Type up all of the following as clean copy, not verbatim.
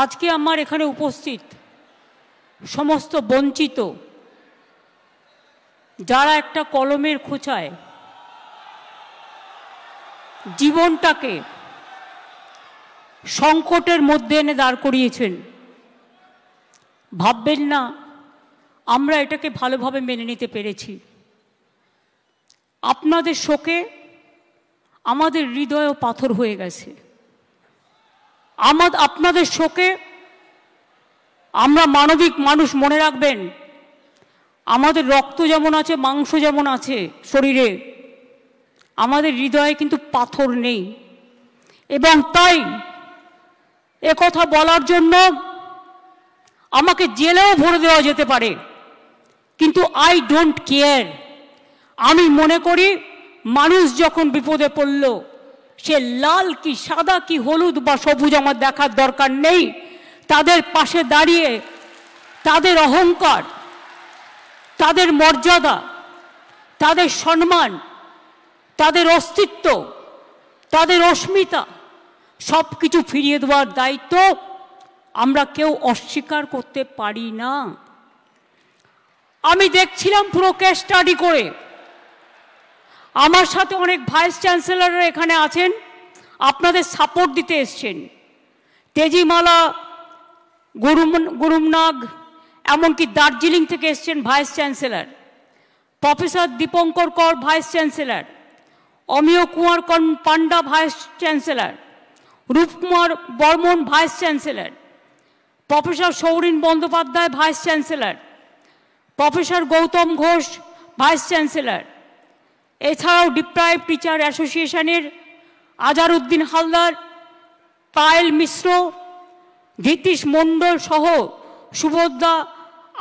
আজকে আমার এখানে উপস্থিত সমস্ত বঞ্চিত যারা একটা কলমের খোঁচায় জীবনটাকে সংকটের মধ্যে এনে দাঁড় করিয়েছেন, ভাববেন না আমরা এটাকে ভালোভাবে মেনে নিতে পেরেছি। আপনাদের শোকে আমাদের হৃদয়ও পাথর হয়ে গেছে। আপনাদের শোকে আমরা মানবিক মানুষ, মনে রাখবেন আমাদের রক্ত যেমন আছে, মাংস যেমন আছে শরীরে, আমাদের হৃদয়ে কিন্তু পাথর নেই। এবং তাই একথা বলার জন্য আমাকে জেলেও ভরে দেওয়া যেতে পারে, কিন্তু আই ডোন্ট কেয়ার। আমি মনে করি মানুষ যখন বিপদে পড়ল, সে লাল কি সাদা কি হলুদ বা সবুজ আমার দেখার দরকার নেই। তাদের পাশে দাঁড়িয়ে তাদের অহংকার, তাদের মর্যাদা, তাদের সম্মান, তাদের অস্তিত্ব, তাদের অস্মিতা সব কিছু ফিরিয়ে দেওয়ার দায়িত্ব আমরা কেউ অস্বীকার করতে পারি না। আমি দেখছিলাম পুরো কেস স্টাডি করে। আমার সাথে অনেক ভাইস চ্যান্সেলররা এখানে আছেন, আপনাদের সাপোর্ট দিতে এসছেন। তেজিমালা, গুরুমনাগ, এমনকি দার্জিলিং থেকে এসছেন vice chancellor, professor Dipankar Kar vice chancellor, Amiya Kumar Panda vice chancellor, Rupkumar Barman vice chancellor, professor Saurin Bandyopadhyay vice chancellor, professor Gautam Ghosh vice chancellor, এছাড়াও ডিপ্রাইভ টিচার অ্যাসোসিয়েশনের আজারউদ্দিন হালদার, পায়েল মিশ্র, ধীতিশ মণ্ডল সহ সুভদ্রা,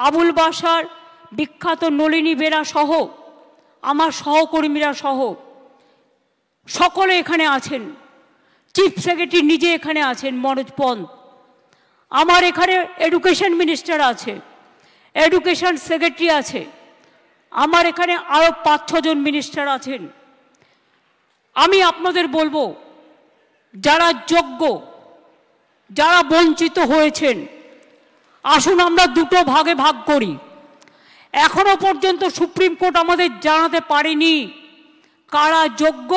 আবুল বাসার, বিখ্যাত নলিনী বেরা সহ আমার সহকর্মীরা সহ সকলে এখানে আছেন। চিফ সেক্রেটারি নিজে এখানে আছেন মনোজ পন্ত। আমার এখানে এডুকেশন মিনিস্টার আছে, এডুকেশন সেক্রেটারি আছে, আমার এখানে আরও 5-6 জন মিনিস্টার আছেন। আমি আপনাদের বলবো, যারা যোগ্য, যারা বঞ্চিত হয়েছেন, আসুন আমরা দুটো ভাগে ভাগ করি। এখনো পর্যন্ত সুপ্রিম কোর্ট আমাদের জানাতে পারেনি কারা যোগ্য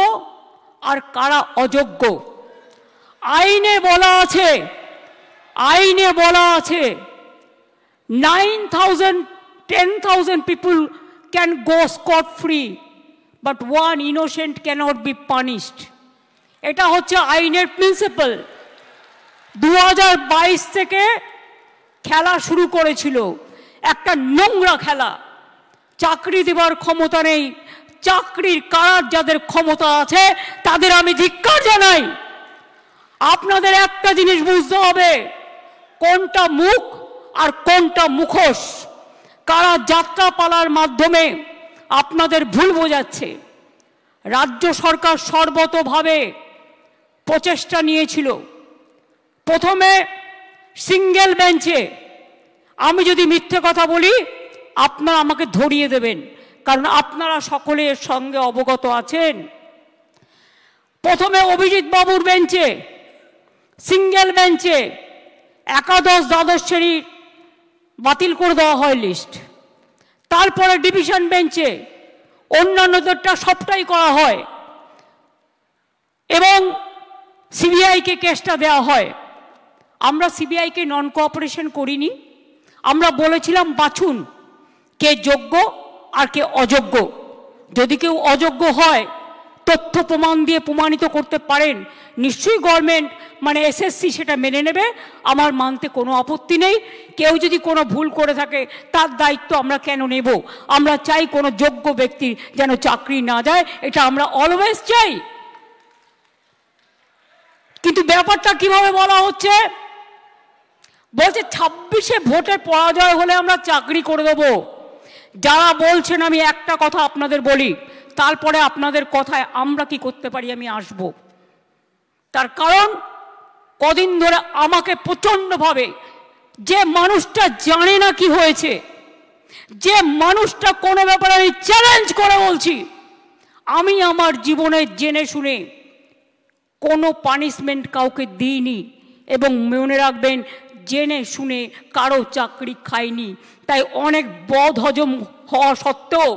আর কারা অযোগ্য। আইনে বলা আছে, আইনে বলা আছে 9,000-10,000 people can go scot free, but one innocent cannot be punished. এটা হচ্ছে আইনের প্রিন্সিপাল। 2022 থেকে খেলা শুরু করেছিল, একটা নোংরা খেলা। চাকরি দেওয়ার ক্ষমতা নেই, চাকরির কারার যাদের ক্ষমতা আছে তাদের আমি ধিক্কার জানাই। আপনাদের একটা জিনিস বুঝতে হবে, কোনটা মুখ আর কোনটা মুখোশ। কারা যাত্রাপালার মাধ্যমে আপনাদের ভুল বোঝাচ্ছে। রাজ্য সরকার সর্বতোভাবে প্রচেষ্টা নিয়েছিল। প্রথমে সিঙ্গেল বেঞ্চে, আমি যদি মিথ্যে কথা বলি আপনারা আমাকে ধরিয়ে দেবেন, কারণ আপনারা সকলে এর সঙ্গে অবগত আছেন। প্রথমে অভিজিৎ বাবুর বেঞ্চে, সিঙ্গেল বেঞ্চে একাদশ দ্বাদশ শ্রেণী বাতিল করে দেওয়া হয় লিস্ট। তারপরে ডিভিশন বেঞ্চে অন্যান্যদেরটা সবটাই করা হয় এবং সিবিআইকে কেসটা দেওয়া হয়। আমরা সিবিআইকে নন কোঅপারেশন করিনি। আমরা বলেছিলাম বাছুন কে যোগ্য আর কে অযোগ্য। যদি কেউ অযোগ্য হয়, তথ্য প্রমাণ দিয়ে প্রমাণিত করতে পারেন, নিশ্চয়ই গভর্নমেন্ট মানে এসএসসি সেটা মেনে নেবে, আমার মানতে কোনো আপত্তি নেই। কেউ যদি কোনো ভুল করে থাকে তার দায়িত্ব আমরা কেন নেব? আমরা চাই কোনো যোগ্য ব্যক্তির যেন চাকরি না যায়, এটা আমরা অলওয়েজ চাই। কিন্তু ব্যাপারটা কিভাবে বলা হচ্ছে, বলছে 26-এ ভোটে পরাজয় হলে আমরা চাকরি করে দেব। যারা বলছেন, আমি একটা কথা আপনাদের বলি, তারপরে আপনাদের কথায় আমরা কি করতে পারি আমি আসব। তার কারণ কদিন ধরে আমাকে প্রচণ্ডভাবে, যে মানুষটা জানে না কি হয়েছে, যে মানুষটা কোনো ব্যাপারে আমি চ্যালেঞ্জ করে বলছি, আমি আমার জীবনে জেনে শুনে কোনো পানিশমেন্ট কাউকে দিইনি। এবং মনে রাখবেন, জেনে শুনে কারো চাকরি খাইনি। তাই অনেক বদহজম হওয়া সত্ত্বেও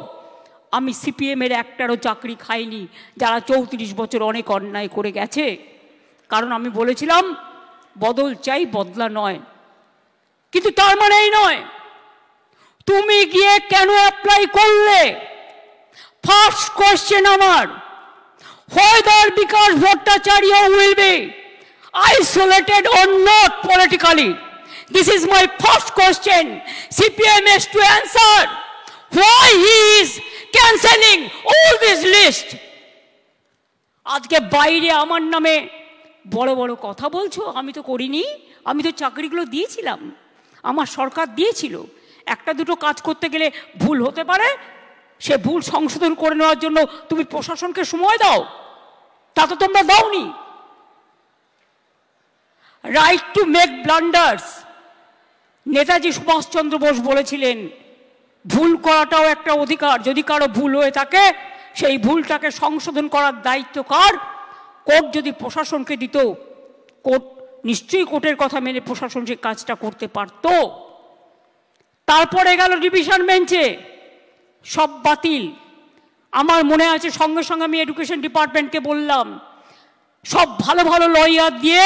আমি সিপিএমের একটারও চাকরি খাইনি, যারা 34 বছর অনেক অন্যায় করে গেছে। কারণ আমি বলেছিলাম বদল চাই, বদলা নয়। কিন্তু তার মানে এই নয় তুমি গিয়ে কেন অ্যাপ্লাই করলে। ফার্স্ট কোয়েশ্চেন আমার, whether Bikash Bhattacharya will be isolated or not politically. This is my first question. CPM has to answer why he is cancelling all this list. আজকে বাইরে আমার নামে বড় বড় কথা বলছো, আমি তো করিনি। আমি তো চাকরিগুলো দিয়েছিলাম, আমার সরকার দিয়েছিল। একটা দুটো কাজ করতে গেলে ভুল হতে পারে, সে ভুল সংশোধন করে নেওয়ার জন্য তুমি প্রশাসনকে সময় দাও, তা তো তোমরা দাওনি। Right to make blunders, Netaji Subhash Chandra Bose বলেছিলেন ভুল করাটাও একটা অধিকার। যদি কারো ভুল হয়ে থাকে সেই ভুলটাকে সংশোধন করার দায়িত্ব কার? কোর্ট যদি প্রশাসনকে দিত, কোর্ট নিশ্চয়ই কোর্টের কথা মেনে প্রশাসন সেই কাজটা করতে পারত। তারপরে গেল ডিভিশন বেঞ্চে, সব বাতিল। আমার মনে আছে সঙ্গে সঙ্গে আমি এডুকেশন ডিপার্টমেন্টকে বললাম সব ভালো ভালো লয়ার দিয়ে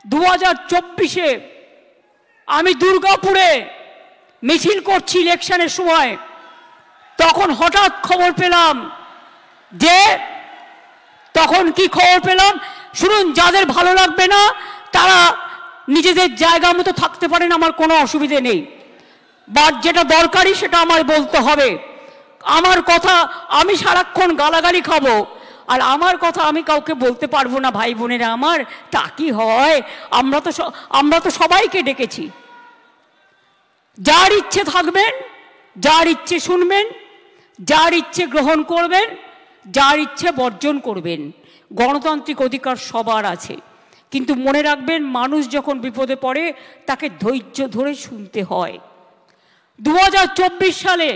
2024-এ আমি দুর্গাপুরে মিছিল করছি ইলেকশনের সময়। তখন হঠাৎ খবর পেলাম যে, তখন কি খবর পেলাম শুনুন, যাদের ভালো লাগবে না তারা নিজেদের জায়গা মতো থাকতে পারেন, আমার কোনো অসুবিধে নেই, বাট যেটা দরকারি সেটা আমার বলতে হবে। আমার কথা আমি সারাক্ষণ গালাগালি খাবো, আর আমার কথা আমি কাউকে বলতে পারবো না ভাই বোনেরা আমার, তা কি হয়? আমরা তো সবাইকে ডেকেছি। যার ইচ্ছে থাকবেন, যার ইচ্ছে শুনবেন, যার ইচ্ছে গ্রহণ করবেন, যার ইচ্ছে বর্জন করবেন। গণতান্ত্রিক অধিকার সবার আছে, কিন্তু মনে রাখবেন মানুষ যখন বিপদে পড়ে তাকে ধৈর্য ধরে শুনতে হয়। 2024 সালে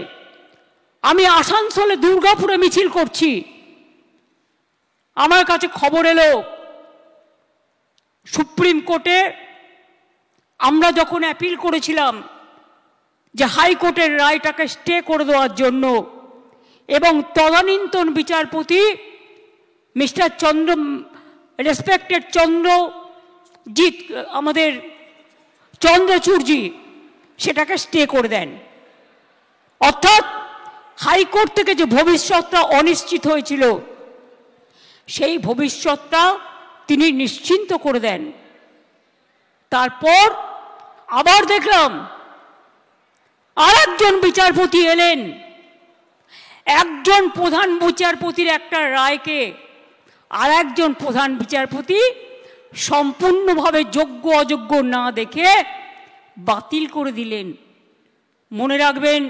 আমি আসানসোলে দুর্গাপুরে মিছিল করছি, আমার কাছে খবর এলো সুপ্রিম কোর্টে আমরা যখন অ্যাপিল করেছিলাম যে হাইকোর্টের রায়টাকে স্টে করে দেওয়ার জন্য, এবং তদানীন্তন বিচারপতি মিস্টার রেসপেক্টেড চন্দ্রজিৎ, আমাদের চন্দ্রচূড়জি সেটাকে স্টে করে দেন। অর্থাৎ হাইকোর্ট থেকে যে ভবিষ্যৎটা অনিশ্চিত হয়েছিল সেই ভবিষ্যৎটা তিনি নিশ্চিন্ত করে দেন। তারপর আবার দেখলাম আরেকজন বিচারপতি এলেন, একজন প্রধান বিচারপতির একটা রায়কে আর একজন প্রধান বিচারপতি সম্পূর্ণভাবে যোগ্য অযোগ্য না দেখে বাতিল করে দিলেন। মনে রাখবেন,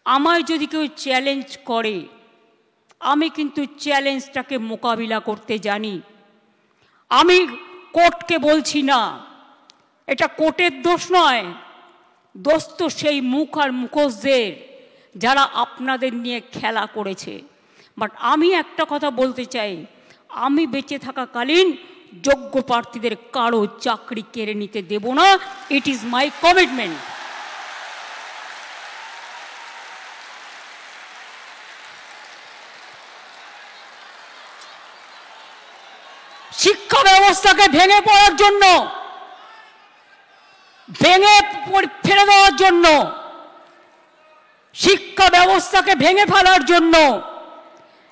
আমায় যদি কেউ চ্যালেঞ্জ করে আমি কিন্তু চ্যালেঞ্জটাকে মোকাবিলা করতে জানি। আমি কোর্টকে বলছি না, এটা কোর্টের দোষ নয়, দোষ তো সেই মুখ আর মুখোশদের যারা আপনাদের নিয়ে খেলা করেছে। বাট আমি একটা কথা বলতে চাই, আমি বেঁচে থাকাকালীন যোগ্য প্রার্থীদের কারো চাকরি কেড়ে নিতে দেব না। It is my commitment. শিক্ষা ব্যবস্থাকে ভেঙে পড়ার জন্য, ভেঙে ফেলে দেওয়ার জন্য, শিক্ষা ব্যবস্থাকে ভেঙে ফেলার জন্য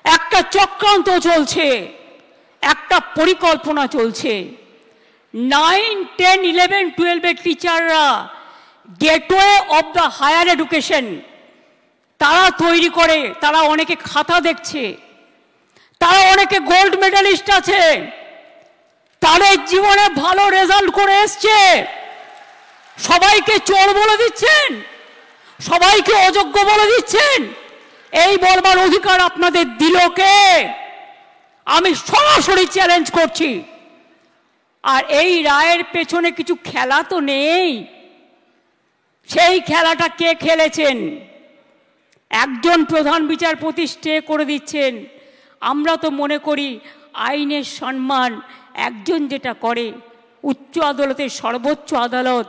একটা চক্রান্ত চলছে, একটা পরিকল্পনা চলছে। 9, 10, 11, 12 টিচাররা gateway of the higher education তারা তৈরি করে, তারা অনেকে খাতা দেখছে, তারা অনেকে গোল্ড মেডালিস্ট আছে, তাদের জীবনে ভালো রেজাল্ট করে এসছে, সবাইকে চোর বলে দিচ্ছেন, সবাইকে অযোগ্য বলে দিচ্ছেন। এই বলবার অধিকার আপনাদের দিল কে? আমি সরাসরি চ্যালেঞ্জ করছি। আর এই রায়ের পেছনে কিছু খেলা তো নেই। সেই খেলাটা কে খেলেছেন? একজন প্রধান বিচারপতি স্টে করে দিচ্ছেন। আমরা তো মনে করি আইনের সম্মান একজন যেটা করে উচ্চ আদালতের সর্বোচ্চ আদালত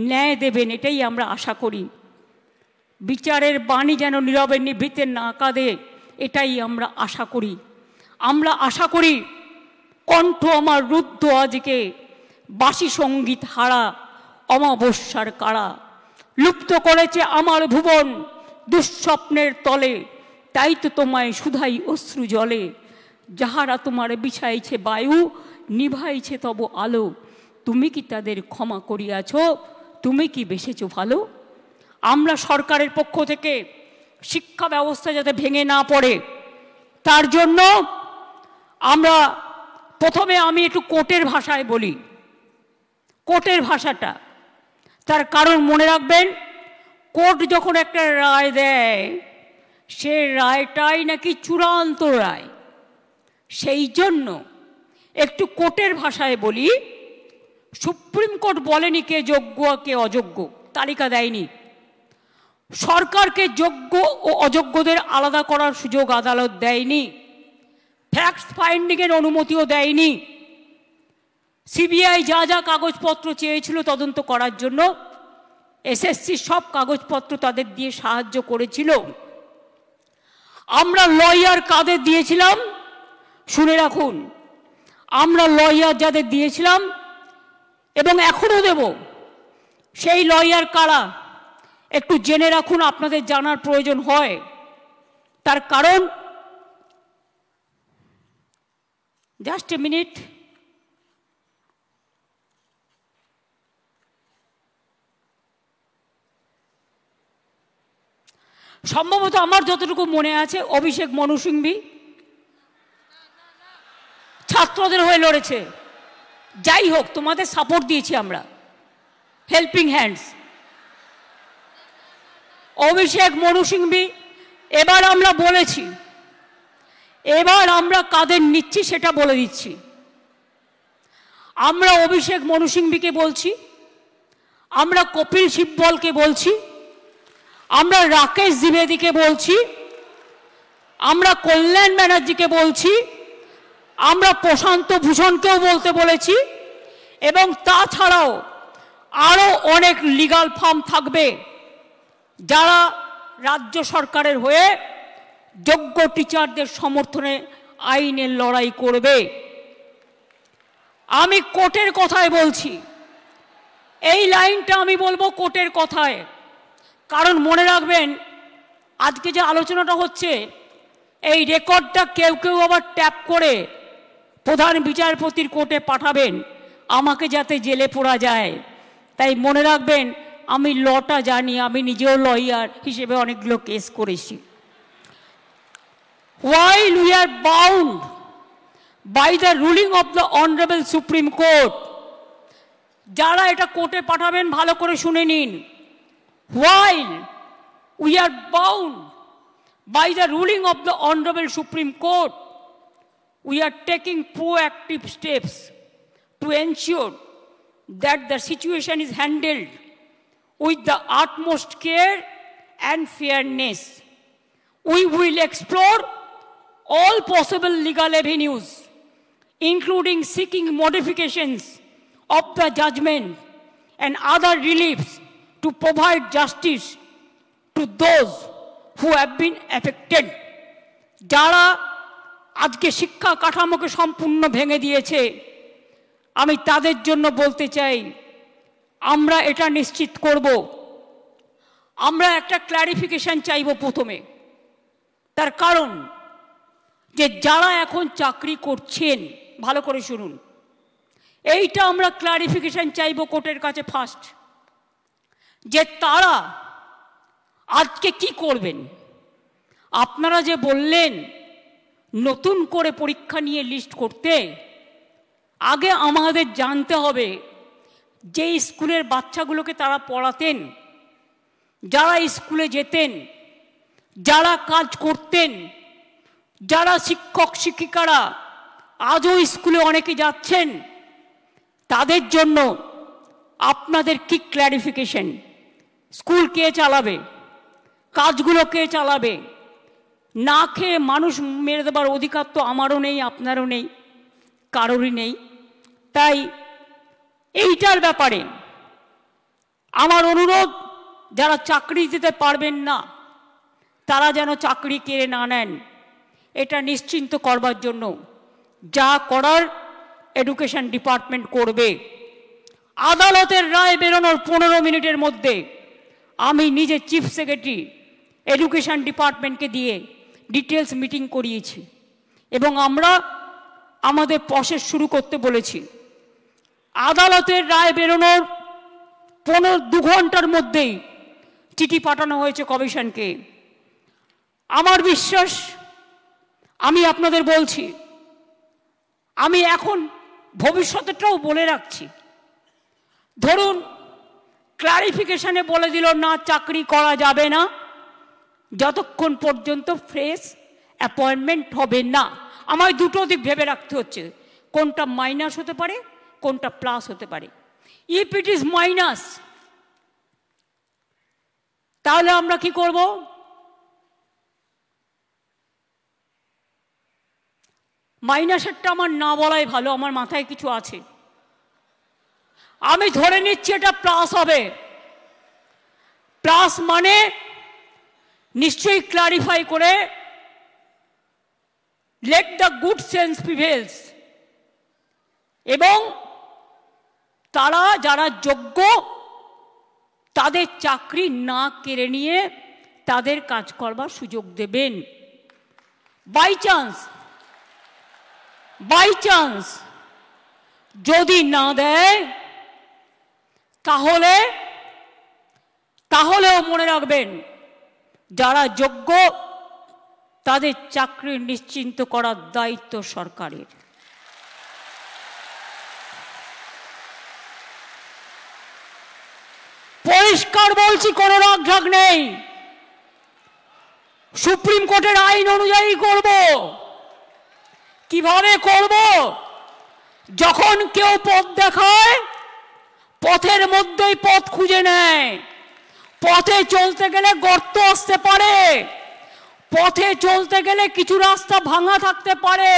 ন্যায় দেবেন, এটাই আমরা আশা করি। বিচারের বাণী যেন নীরবে নিভৃতে না কাঁদে, এটাই আমরা আশা করি। আমরা আশা করি কণ্ঠ আমার রুদ্ধ আজকে, বাসি সঙ্গীত হারা অমাবস্যার কারা। লুপ্ত করেছে আমার ভুবন দুঃস্বপ্নের তলে, তাই তো তোমায় শুধাই অশ্রু জলে। যাহারা তোমার বিছাইছে বায়ু, নিভাইছে তব আলো, তুমি কি তাদের ক্ষমা করিয়াছ? তুমি কি বেসেছ ভালো? আমরা সরকারের পক্ষ থেকে শিক্ষা ব্যবস্থা যাতে ভেঙে না পড়ে, তার জন্য আমরা প্রথমে আমি একটু কোর্টের ভাষায় বলি। কোর্টের ভাষাটা, তার কারণ মনে রাখবেন, কোর্ট যখন একটা রায় দেয়, সে রায়টাই নাকি চূড়ান্ত রায়। সেই জন্য একটু কোর্টের ভাষায় বলি। সুপ্রিম কোর্ট বলেনি কে যোগ্য কে অযোগ্য, তালিকা দেয়নি। সরকারকে যোগ্য ও অযোগ্যদের আলাদা করার সুযোগ আদালত দেয়নি। ফ্যাক্ট ফাইন্ডিংয়ের অনুমতিও দেয়নি। সিবিআই যা যা কাগজপত্র চেয়েছিল তদন্ত করার জন্য, এসএসসি সব কাগজপত্র তাদের দিয়ে সাহায্য করেছিল। আমরা লয়ার কাদের দিয়েছিলাম শুনে রাখুন। আমরা লয়ার যাদের দিয়েছিলাম এবং এখনও দেব, সেই লয়ার কারা একটু জেনে রাখুন, আপনাদের জানার প্রয়োজন হয়। তার কারণ, জাস্ট এ মিনিট, সম্ভবত আমার যতটুকু মনে আছে অভিষেক মনু সিংভি ছাত্রদের হয়ে লড়েছে। যাই হোক, তোমাদের সাপোর্ট দিয়েছি আমরা, হেল্পিং হ্যান্ডস। অভিষেক মনু সিংভি, এবার আমরা বলেছি, এবার আমরা কাদের নিচ্ছি সেটা বলে দিচ্ছি। আমরা অভিষেক মনু সিংভিকে বলছি, আমরা কপিল সিব্বলকে বলছি, আমরা রাকেশ দ্বিবেদীকে বলছি, আমরা কল্যাণ ব্যানার্জিকে বলছি, আমরা প্রশান্ত ভূষণকেও বলতে বলেছি, এবং তাছাড়াও আরও অনেক লিগাল ফার্ম থাকবে যারা রাজ্য সরকারের হয়ে যোগ্য টিচারদের সমর্থনে আইনের লড়াই করবে। আমি কোর্টের কথায় বলছি, এই লাইনটা আমি বলবো কোর্টের কথায়। কারণ মনে রাখবেন, আজকে যে আলোচনাটা হচ্ছে, এই রেকর্ডটা কেউ কেউ আবার ট্যাপ করে প্রধান বিচারপতির কোর্টে পাঠাবেন, আমাকে যাতে জেলে পোড়া যায়। তাই মনে রাখবেন, আমি লটা জানি, আমি নিজেও লয়ার হিসেবে অনেকগুলো কেস করেছি। While we are bound by the ruling of the Honorable Supreme Court, যারা এটা কোর্টে পাঠাবেন ভালো করে শুনে নিন। While we are bound by the ruling of the Honorable Supreme Court, we are taking proactive steps to ensure that the situation is handled with the utmost care and fairness. We will explore all possible legal avenues, including seeking modifications of the judgment and other reliefs to provide justice to those who have been affected. যারা আজকে শিক্ষা কাঠামোকে সম্পূর্ণ ভেঙে দিয়েছে, আমি তাদের জন্য বলতে চাই, আমরা এটা নিশ্চিত করব। আমরা একটা ক্ল্যারিফিকেশন চাইব প্রথমে। তার কারণ, যে যারা এখন চাকরি করছেন, ভালো করে শুনুন, এইটা আমরা ক্ল্যারিফিকেশন চাইব কোর্টের কাছে ফার্স্ট, যে তারা আজকে কি করবেন। আপনারা যে বললেন নতুন করে পরীক্ষা নিয়ে লিস্ট করতে, আগে আমাদের জানতে হবে যে স্কুলের বাচ্চাগুলোকে তারা পড়াতেন, যারা স্কুলে যেতেন, যারা কাজ করতেন, যারা শিক্ষক শিক্ষিকারা আজও স্কুলে অনেকে যাচ্ছেন, তাদের জন্য আপনাদের কি ক্ল্যারিফিকেশন? স্কুল কে চালাবে? কাজগুলো কে চালাবে? না খেয়ে মানুষ মেরে দেবার অধিকার তো আমারও নেই, আপনারও নেই, কারোরই নেই। তাই এইটার ব্যাপারে আমার অনুরোধ, যারা চাকরি দিতে পারবেন না তারা যেন চাকরি কেড়ে না নেন, এটা নিশ্চিন্ত করবার জন্য যা করার এডুকেশন ডিপার্টমেন্ট করবে। আদালতের রায় বেরোনোর 15 মিনিটের মধ্যে আমি নিজে চিফ সেক্রেটারি এডুকেশন ডিপার্টমেন্টকে দিয়ে ডিটেলস মিটিং করিয়েছি এবং আমরা আমাদের প্রসেস শুরু করতে বলেছি। আদালতের রায় বেরোনোর 2 ঘন্টার মধ্যেই চিঠি পাঠানো হয়েছে কমিশনকে। আমার বিশ্বাস, আমি আপনাদের বলছি, আমি এখন ভবিষ্যতেরটাও বলে রাখছি, ধরুন ক্লারিফিকেশনে বলে দিল না চাকরি করা যাবে না যতক্ষণ পর্যন্ত ফ্রেশ অ্যাপয়েন্টমেন্ট হবে না। আমায় দুটো দিক ভেবে রাখতে হচ্ছে, কোনটা মাইনাস হতে পারে, কোনটা প্লাস হতে পারে। ইফ ইট ইজ মাইনাস, তাহলে আমরা কি করব? মাইনাসেরটা আমার না বলাই ভালো, আমার মাথায় কিছু আছে। আমি ধরে নিচ্ছি এটা প্লাস হবে। প্লাস মানে নিশ্চয়ই ক্লারিফাই করে let the good sense prevails, এবং তারা যারা যোগ্য তাদের চাকরি না কেড়ে নিয়ে তাদের কাজ করবার সুযোগ দেবেন। বাই চান্স যদি না দেয় তাহলেও মনে রাখবেন, যারা যোগ্য তাদের চাকরি নিশ্চিন্ত করার দায়িত্ব সরকারের। পরিষ্কার বলছি, কোনো রাগঢাক নেই। সুপ্রিম কোর্টের আইন অনুযায়ী করব। কিভাবে করব? যখন কেউ পথ দেখায়, পথের মধ্যেই পথ খুঁজে নেয়। পথে চলতে গেলে গর্ত আসতে পারে, পথে চলতে গেলে কিছু রাস্তা ভাঙা থাকতে পারে,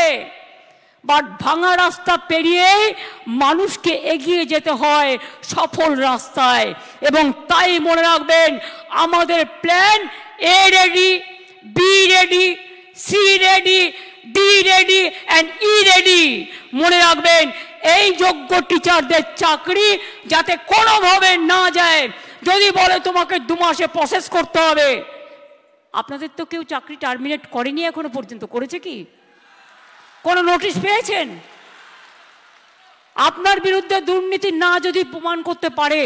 বাট ভাঙা রাস্তা পেরিয়েই মানুষকে এগিয়ে যেতে হয় সফল রাস্তায়। এবং তাই মনে রাখবেন, আমাদের plan A ready, B ready, C ready, D ready and E ready. মনে রাখবেন, এই যোগ্য টিচারদের চাকরি যাতে কোনোভাবে না যায়। যদি বলে তোমাকে 2 মাসে প্রসেস করতে হবে, আপনাদের তো কেউ চাকরি টার্মিনেট করেনি এখনো পর্যন্ত, করেছে কি? কোনো নোটিশ পেয়েছেন? আপনার বিরুদ্ধে দুর্নীতি না যদি প্রমাণ করতে পারে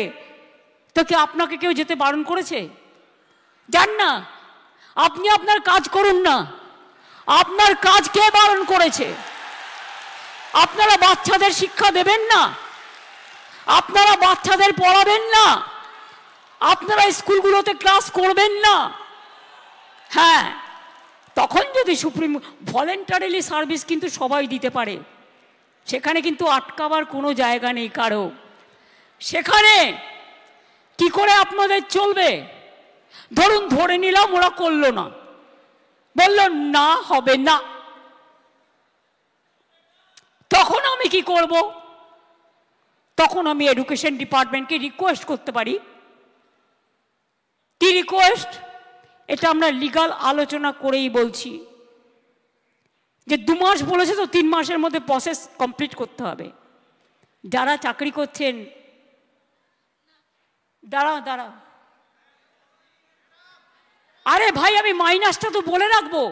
তো কি আপনাকে কেউ যেতে বারণ করেছে? যান না, আপনি আপনার কাজ করুন না। আপনার কাজ কে বারণ করেছে? আপনারা বাচ্চাদের শিক্ষা দেবেন না? আপনারা বাচ্চাদের পড়াবেন না? আপনারা স্কুলগুলোতে ক্লাস করবেন না? হ্যাঁ, তখন যদি সুপ্রিম ভলেন্টারিলি সার্ভিস কিন্তু সবাই দিতে পারে, সেখানে কিন্তু আটকাবার কোনো জায়গা নেই কারো। সেখানে কি করে আপনাদের চলবে? ধরুন ধরে নিলাম ওরা করলো না, বলল না হবে না, তখন আমি কি করব? তখন আমি এডুকেশন ডিপার্টমেন্টকে রিকোয়েস্ট করতে পারি। কি রিকোয়েস্ট? এটা আমরা লিগাল আলোচনা করেই বলছি যে 2 মাস বলেছে তো 3 মাসের মধ্যে প্রসেস কমপ্লিট করতে হবে। যারা চাকরি করছেন, দাঁড়াও, আরে ভাই আমি মাইনাসটা তো বলে রাখবো।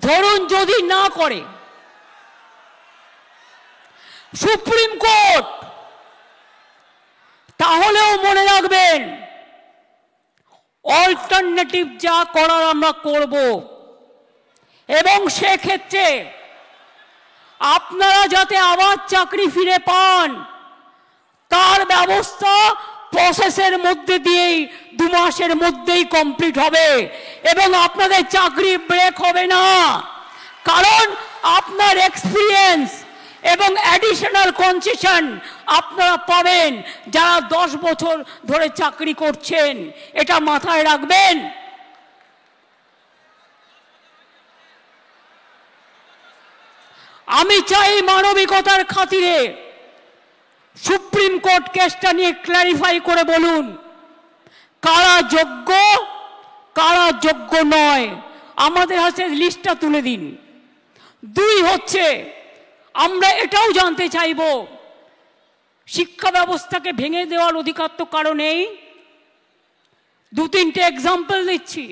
ধরুন যদি না করে সুপ্রিম কোর্ট, তাহলেও মনে রাখবেন অল্টারনেটিভ যা করার আমরা করব। এবং সেক্ষেত্রে আপনারা যাতে আবার চাকরি ফিরে পান তার ব্যবস্থা প্রসেসের মধ্যে দিয়েই 2 মাসের মধ্যেই কমপ্লিট হবে এবং আপনাদের চাকরি ব্রেক হবে না। কারণ আপনার এক্সপিরিয়েন্স এবং অ্যাডিশনাল কনসেশন আপনারা পাবেন যারা 10 বছর ধরে চাকরি করছেন। এটা মাথায় রাখবেন। আমি চাই মানবিকতার খাতিরে সুপ্রিম কোর্ট কেসটা নিয়ে ক্ল্যারিফাই করে বলুন কারা যোগ্য কারা যোগ্য নয়, আমাদের হাতে লিস্টটা তুলে দিন। দুই হচ্ছে, আমরা এটাও জানতে চাইব শিক্ষা ব্যবস্থাকে ভেঙে দেওয়ার অধিকার তো কারো নেই। দু তিনটে এক্সাম্পল দিচ্ছি।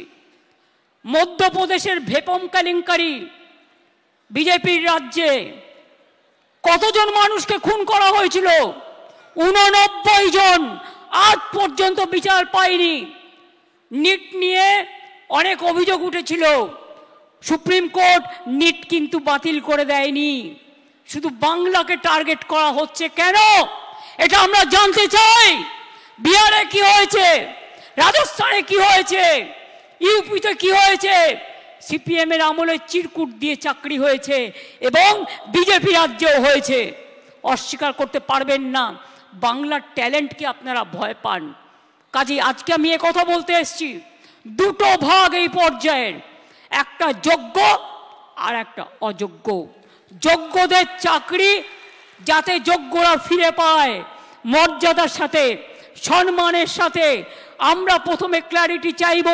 মধ্যপ্রদেশের ভেপম কেলেঙ্কারি, বিজেপির রাজ্যে কতজন মানুষকে খুন করা হয়েছিল? 89 জন, আজ পর্যন্ত বিচার পায়নি। নিট নিয়ে অনেক অভিযোগ উঠেছিল, সুপ্রিম কোর্ট নিট কিন্তু বাতিল করে দেয়নি। শুধু বাংলাকে টার্গেট করা হচ্ছে কেন, এটা আমরা জানতে চাই। বিহারে কি হয়েছে, রাজস্থানে কি হয়েছে, ইউপিতে কি হয়েছে? সিপিএম এর আমলে চিরকুট দিয়ে চাকরি হয়েছে এবং বিজেপি রাজ্যেও হয়েছে। অস্বীকার করতে পারবেন না। বাংলার ট্যালেন্টকে আপনারা ভয় পান। কাজে আজকে আমি এ কথা বলতে এসেছি, দুটো ভাগ এই পর্যায়ের, একটা যোগ্য আর একটা অযোগ্য। যোগ্যদের চাকরি যাতে যোগ্যরা ফিরে পায় মর্যাদার সাথে, সম্মানের সাথে, আমরা প্রথমে ক্ল্যারিটি চাইব।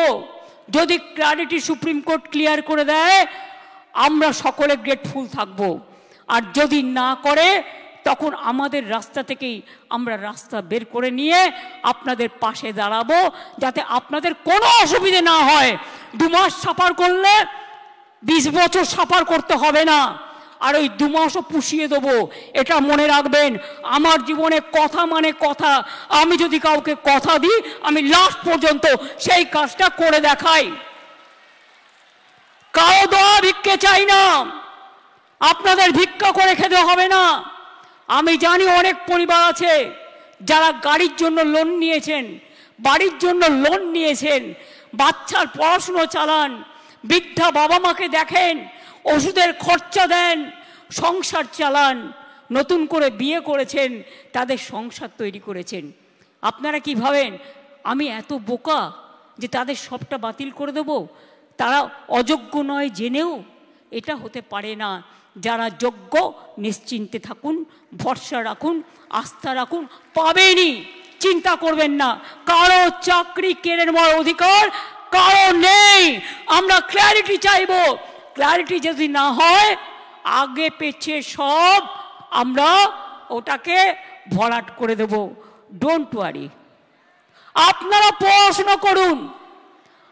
যদি ক্ল্যারিটি সুপ্রিম কোর্ট ক্লিয়ার করে দেয় আমরা সকলে গ্রেটফুল থাকব, আর যদি না করে তখন আমাদের রাস্তা থেকেই আমরা রাস্তা বের করে নিয়ে আপনাদের পাশে দাঁড়াবো, যাতে আপনাদের কোনো অসুবিধে না হয়। 2 মাস সাফার করলে 20 বছর সাফার করতে হবে না, আর ওই 2 মাসও পুষিয়ে দেবো। এটা মনে রাখবেন, আমার জীবনে কথা মানে কথা। আমি যদি কাউকে কথা দিই আমি লাস্ট পর্যন্ত সেই কাজটা করে দেখাই। কারো দোয়া ভিক্ষে চাই না, আপনাদের ভিক্ষা করে খেতে হবে না। আমি জানি অনেক পরিবার আছে যারা গাড়ির জন্য লোন নিয়েছেন, বাড়ির জন্য লোন নিয়েছেন, বাচ্চার পড়াশুনো চালান, বৃদ্ধা বাবা মাকে দেখেন, ওষুধের খরচা দেন, সংসার চালান, নতুন করে বিয়ে করেছেন, তাদের সংসার তৈরি করেছেন। আপনারা কি ভাবেন আমি এত বোকা যে তাদের সবটা বাতিল করে দেব? তারা অযোগ্য নয় জেনেও? এটা হতে পারে না। যারা যোগ্য নিশ্চিন্তে থাকুন, ভরসা রাখুন, আস্থা রাখুন, পাবেনই, চিন্তা করবেন না। কারো চাকরি কেড়ে নেওয়ার অধিকার কারো নেই। আমরা ক্ল্যারিটি চাইব। ক্ল্যারিটি যদি না হয় আগে পেছে সব আমরা ওটাকে ভরাট করে দেব। Don't worry. আপনারা পড়াশোনা করুন,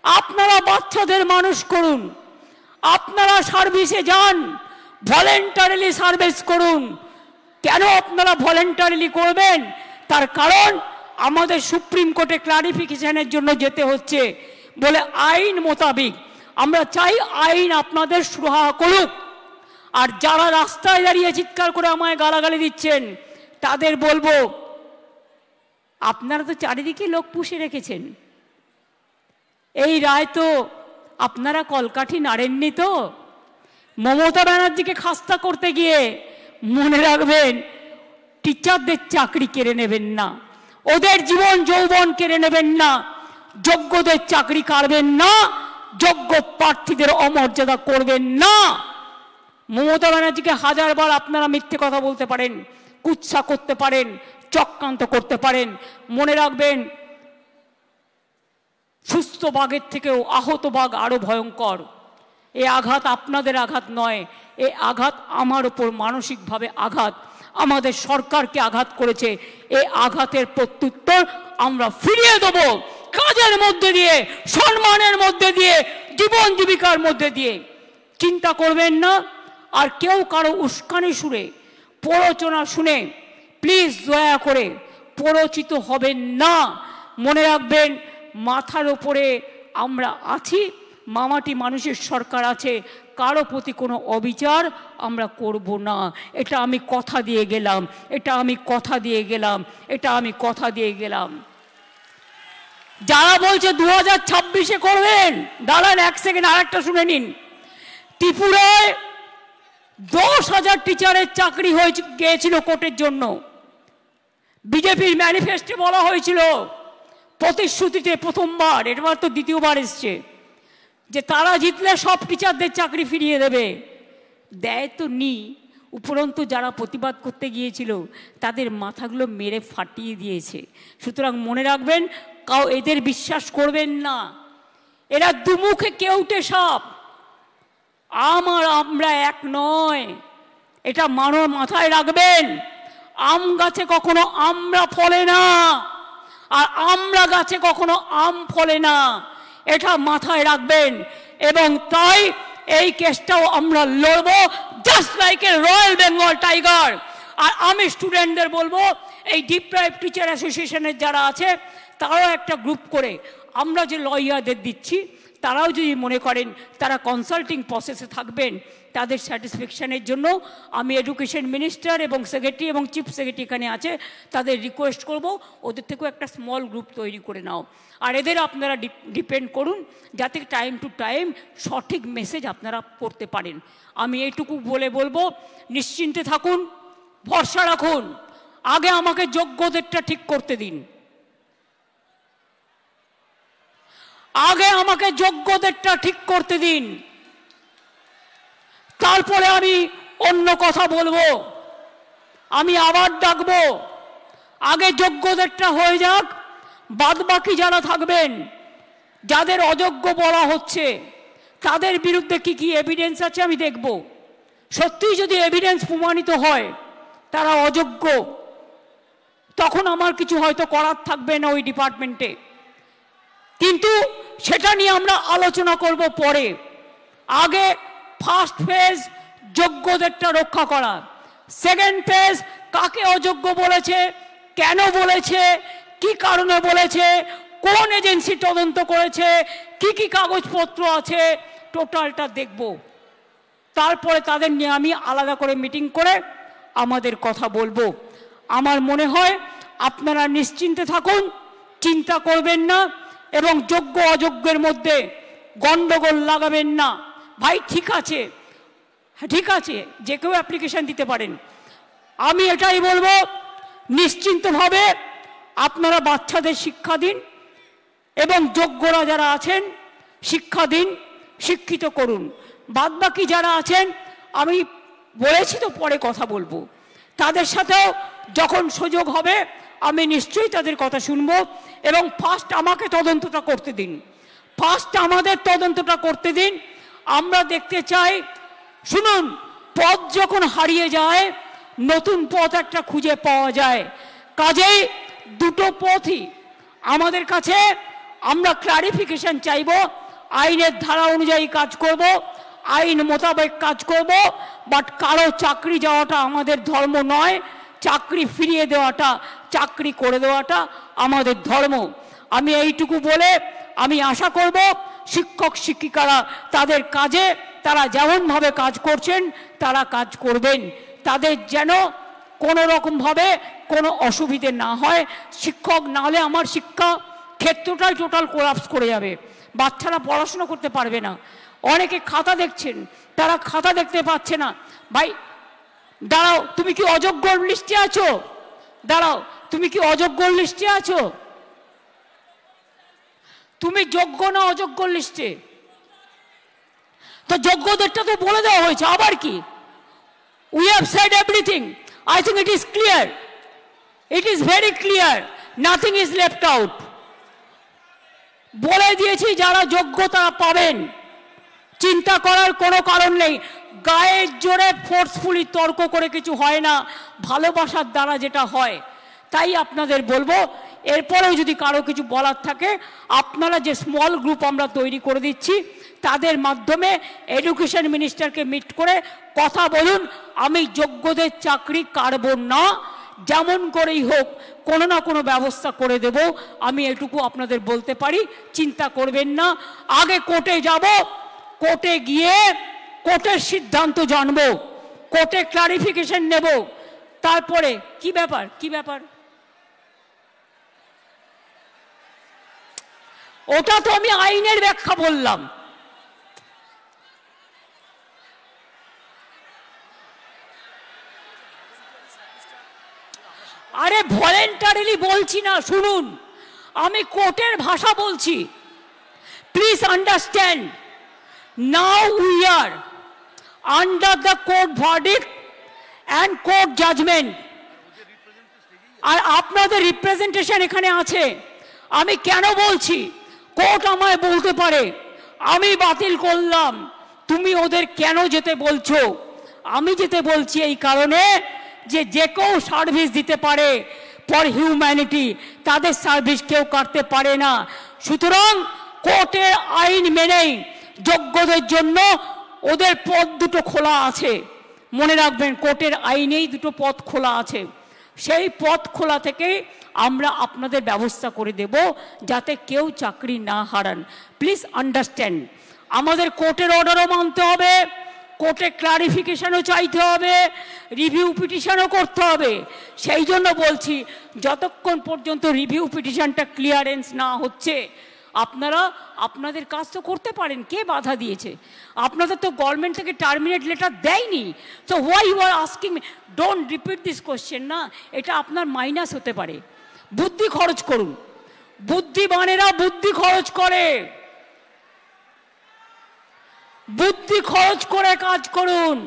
আপনারা বাচ্চাদের মানুষ করুন, আপনারা সার্ভিসে যান, ভলেন্টারিলি সার্ভিস করুন। কেন আপনারা ভলেন্টারিলি করবেন? তার কারণ আমাদের সুপ্রিম কোর্টে ক্লারিফিকেশনের জন্য যেতে হচ্ছে বলে আইন মোতাবেক আমরা চাই আইন আপনাদের সুরাহা করুক। আর যারা রাস্তায় দাঁড়িয়ে চিৎকার করে আমায় গালাগালি দিচ্ছেন তাদের বলবো, আপনারা তো চারিদিকে লোক পুষে রেখেছেন, এই রায় তো আপনারা কলকাঠি নাড়েননি তো। মমতা ব্যানার্জিকে খাস্তা করতে গিয়ে মনে রাখবেন টিচারদের চাকরি কেড়ে নেবেন না, ওদের জীবন যৌবন কেড়ে নেবেন না, যোগ্যদের চাকরি কাড়বেন না, যোগ্য প্রার্থীদের অমর্যাদা করবেন না। মমতা ব্যানার্জিকে 1000 বার আপনারা মিথ্যে কথা বলতে পারেন, কুৎসা করতে পারেন, চক্রান্ত করতে পারেন। মনে রাখবেন সুস্থ বাঘের থেকেও আহত বাঘ আরো ভয়ঙ্কর। এ আঘাত আপনাদের আঘাত নয়, এ আঘাত আমার উপর মানসিকভাবে আঘাত, আমাদের সরকারকে আঘাত করেছে। এই আঘাতের প্রত্যুত্তর আমরা ফিরিয়ে দেব কাজের মধ্যে দিয়ে, সম্মানের মধ্যে দিয়ে, জীবন জীবিকার মধ্যে দিয়ে। চিন্তা করবেন না। আর কেউ কারো উস্কানি সুরে প্ররোচনা শুনে প্লিজ দয়া করে প্ররোচিত হবেন না। মনে রাখবেন মাথার ওপরে আমরা আছি, মামাটি মানুষের সরকার আছে, কারো প্রতি কোনো অবিচার আমরা করব না। এটা আমি কথা দিয়ে গেলাম, এটা আমি কথা দিয়ে গেলাম, এটা আমি কথা দিয়ে গেলাম। যারা বলছে 2026-এ করবেন, দাঁড়ান 1 সেকেন্ড, আরেকটা শুনে নিন। ত্রিপুরায় 10,000 টিচারের চাকরি হয়ে গিয়েছিল কোর্টের জন্য। বিজেপির ম্যানিফেস্টে বলা হয়েছিল, প্রতিশ্রুতিতে প্রথমবার, এবার তো দ্বিতীয়বার এসছে, যে তারা জিতলে সব টিচারদের চাকরি ফিরিয়ে দেবে। দেয় তো নি, উপরন্তু যারা প্রতিবাদ করতে গিয়েছিল তাদের মাথাগুলো মেরে ফাটিয়ে দিয়েছে। সুতরাং মনে রাখবেন, এদের বিশ্বাস করবেন না, এরা দুমুখে কেউটে সাপ। আমরা এক নয়, এটা মাথায় রাখবেন। আম গাছে কখনো আমরা ফলে না, আর আমরা গাছে কখনো আম ফলে না, এটা মাথায় রাখবেন। এবং তাই এই কেসটাও আমরা লড়বো, just like a royal Bengal tiger. আর আমি স্টুডেন্টদের বলবো, এই ডিপ্রাইভ টিচার অ্যাসোসিয়েশনের যারা আছে তারাও একটা গ্রুপ করে, আমরা যে লয়ারদের দিচ্ছি তারাও যদি মনে করেন তারা কনসাল্টিং প্রসেসে থাকবেন, তাদের স্যাটিসফ্যাকশানের জন্য আমি এডুকেশন মিনিস্টার এবং সেক্রেটারি এবং চিফ সেক্রেটারি এখানে আছে, তাদের রিকোয়েস্ট করব ওদের থেকেও একটা স্মল গ্রুপ তৈরি করে নাও। আর এদের আপনারা ডিপেন্ড করুন যাতে টাইম টু টাইম সঠিক মেসেজ আপনারা করতে পারেন। আমি এইটুকু বলবো, নিশ্চিন্তে থাকুন, ভরসা রাখুন। আগে আমাকে যোগ্যদেরটা ঠিক করতে দিন, আগে আমাকে যোগ্যদেরটা ঠিক করতে দিন, তারপরে আমি অন্য কথা বলবো, আমি আবার ডাকবো। আগে যোগ্যদেরটা হয়ে যাক, বাদ বাকি যারা থাকবেন, যাদের অযোগ্য বলা হচ্ছে তাদের বিরুদ্ধে কি কি এভিডেন্স আছে আমি দেখব। সত্যিই যদি এভিডেন্স প্রমাণিত হয় তারা অযোগ্য, তখন আমার কিছু হয়তো করার থাকবে না ওই ডিপার্টমেন্টে, কিন্তু সেটা নিয়ে আমরা আলোচনা করব পরে। আগে ফার্স্ট ফেজ যোগ্যদেরটা রক্ষা করা, সেকেন্ড ফেজ কাকে অযোগ্য বলেছে, কেন বলেছে, কি কারণে বলেছে, কোন এজেন্সি তদন্ত করেছে, কি কি কাগজপত্র আছে, টোটালটা দেখব। তারপরে তাদের নিয়ে আমি আলাদা করে মিটিং করে আমাদের কথা বলবো। আমার মনে হয় আপনারা নিশ্চিন্তে থাকুন, চিন্তা করবেন না এবং যোগ্য অযোগ্যের মধ্যে গন্ডগোল লাগাবেন না। ভাই ঠিক আছে, ঠিক আছে, যে কেউ অ্যাপ্লিকেশন দিতে পারেন। আমি এটাই বলবো, নিশ্চিন্তভাবে আপনারা বাচ্চাদের শিক্ষা দিন এবং যোগ্যরা যারা আছেন শিক্ষা দিন, শিক্ষিত করুন। বাদবাকি যারা আছেন আমি বলেছি তো পরে কথা বলবো, তাদের সাথেও যখন সুযোগ হবে আমি নিশ্চয়ই তাদের কথা শুনবো। এবং ফার্স্ট আমাকে তদন্তটা করতে দিন, ফার্স্ট আমাদের তদন্তটা করতে দিন। আমরা দেখতে চাই, শুনুন, পথ যখন হারিয়ে যায় নতুন পথ একটা খুঁজে পাওয়া যায়। কাজেই দুটো পথই আমাদের কাছে, আমরা ক্লারিফিকেশন চাইব, আইনের ধারা অনুযায়ী কাজ করব, আইন মোতাবেক কাজ করব। বাট কারো চাকরি যাওয়াটা আমাদের ধর্ম নয়, চাকরি ফিরিয়ে দেওয়াটা, চাকরি করে দেওয়াটা আমাদের ধর্ম। আমি এইটুকু বলে আমি আশা করব শিক্ষক শিক্ষিকারা তাদের কাজে তারা যেমনভাবে কাজ করছেন তারা কাজ করবেন, তাদের যেন কোনো রকমভাবে কোনো অসুবিধে না হয়। শিক্ষক না হলে আমার শিক্ষা ক্ষেত্রটাই টোটাল কোলাপস করে যাবে, বাচ্চারা পড়াশোনা করতে পারবে না। অনেকে খাতা দেখছেন, তারা খাতা দেখতে পাচ্ছে না। ভাই দাঁড়াও, তুমি কি অযোগ্য লিস্টে আছো? দাঁড়াও, তুমি কি অযোগ্য লিস্টে আছো? তুমি যোগ্য না অযোগ্য লিস্টে? তো যোগ্যদেরটা তো বলে দেওয়া হয়েছে, আবার কি? We have said everything. I think it is clear, it is very clear, nothing is left out. বলে দিয়েছি যারা যোগ্য তারা পাবেন, চিন্তা করার কোনো কারণ নেই। গায়ের জোরে ফোর্সফুলি তর্ক করে কিছু হয় না, ভালোবাসার দ্বারা যেটা হয়। তাই আপনাদের বলবো, এরপরেও যদি কারো কিছু বলার থাকে, আপনারা যে স্মল গ্রুপ আমরা তৈরি করে দিচ্ছি তাদের মাধ্যমে এডুকেশন মিনিস্টারকে মিট করে কথা বলুন। আমি যোগ্যদের চাকরি কাড়ব না, যেমন করেই হোক কোনো না কোনো ব্যবস্থা করে দেব, আমি এটুকু আপনাদের বলতে পারি। চিন্তা করবেন না, আগে কোর্টে যাব, কোর্টে গিয়ে কোর্টের সিদ্ধান্ত জানবো, কোর্টে ক্লারিফিকেশন নেব, তারপরে কি ব্যাপার, কি ব্যাপার ওটা তো আমি আইনের ব্যাখ্যা বললাম। আরে ভলেন্টারিলি বলছি না, শুনুন, আমি কোর্টের ভাষা বলছি। Please understand, now we are under the court verdict and court judgment, আর আপনাদের রিপ্রেজেন্টেশন এখানে আছে। আমি কেন বলছি, কোর্ট আমায় বলতে পারে আমি বাতিল করলাম, তুমি ওদের কেন যেতে বলছো? আমি যেতে বলছি এই কারণে যে যে কেউ সার্ভিস দিতে পারে ফর হিউম্যানিটি, তাদের সার্ভিস কেউ কাটতে পারে না। সুতরাং কোর্টের আইন মেনেই যোগ্যদের জন্য ওদের পথ দুটো খোলা আছে। মনে রাখবেন, কোর্টের আইনেই দুটো পথ খোলা আছে। সেই পথ খোলা থেকেই আমরা আপনাদের ব্যবস্থা করে দেব যাতে কেউ চাকরি না হারান। প্লিজ আন্ডারস্ট্যান্ড, আমাদের কোর্টের অর্ডারও মানতে হবে, কোর্টে ক্লারিফিকেশনও চাইতে হবে, রিভিউ পিটিশনও করতে হবে। সেই জন্য বলছি, যতক্ষণ পর্যন্ত রিভিউ পিটিশনটা ক্লিয়ারেন্স না হচ্ছে আপনারা আপনাদের কাজ তো করতে পারেন। কে বাধা দিয়েছে? আপনাদের তো গভর্নমেন্ট থেকে টার্মিনেট লেটার দেয়নি। So why you are asking me? Don't repeat this question না, এটা আপনার মাইনাস হতে পারে। বুদ্ধি খরচ করুন, বুদ্ধিমানেরা বুদ্ধি খরচ করে, বুদ্ধি খরচ করে কাজ করুন।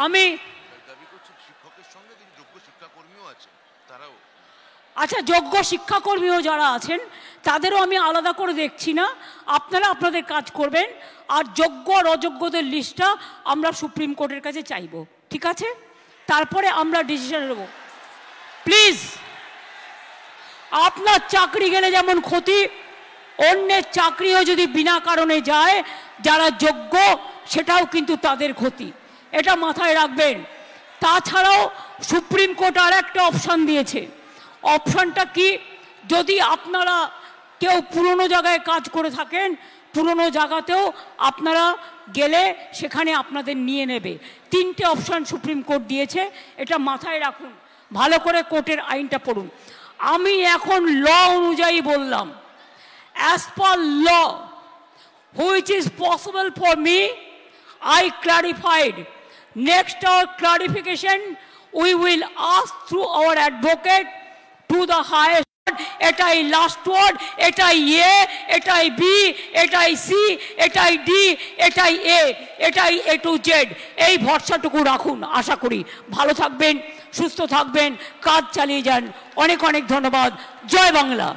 আমি আচ্ছা, যোগ্য শিক্ষাকর্মীও যারা আছেন তাদেরও আমি আলাদা করে দেখছি না, আপনারা আপনাদের কাজ করবেন। আর যোগ্য আর অযোগ্যদের লিস্টটা আমরা সুপ্রিম কোর্টের কাছে চাইব, ঠিক আছে? তারপরে আমরা ডিসিশন নেব। প্লিজ, আপনার চাকরি গেলে যেমন ক্ষতি, অন্যের চাকরিও যদি বিনা কারণে যায় যারা যোগ্য, সেটাও কিন্তু তাদের ক্ষতি, এটা মাথায় রাখবেন। তাছাড়াও সুপ্রিম কোর্ট আর একটা অপশান দিয়েছে। অপশানটা কি? যদি আপনারা কেউ পুরনো জায়গায় কাজ করে থাকেন, পুরনো জায়গাতেও আপনারা গেলে সেখানে আপনাদের নিয়ে নেবে। তিনটে অপশান সুপ্রিম কোর্ট দিয়েছে, এটা মাথায় রাখুন, ভালো করে কোর্টের আইনটা পড়ুন। আমি এখন ল অনুযায়ী বললাম, as per law which is possible for me, I clarified. Next our clarification, we will ask through our advocate to the highest court. এটাই লাস্ট ওয়ার্ড, এটাই এ, এটাই বি, এটাই সি, এটাই ডি, এটাই এ, এটাই এ টু জেড। এই ভরসাটুকু রাখুন। আশা করি ভালো থাকবেন, সুস্থ থাকবেন, কাজ চালিয়ে যান। অনেক অনেক ধন্যবাদ। জয় বাংলা।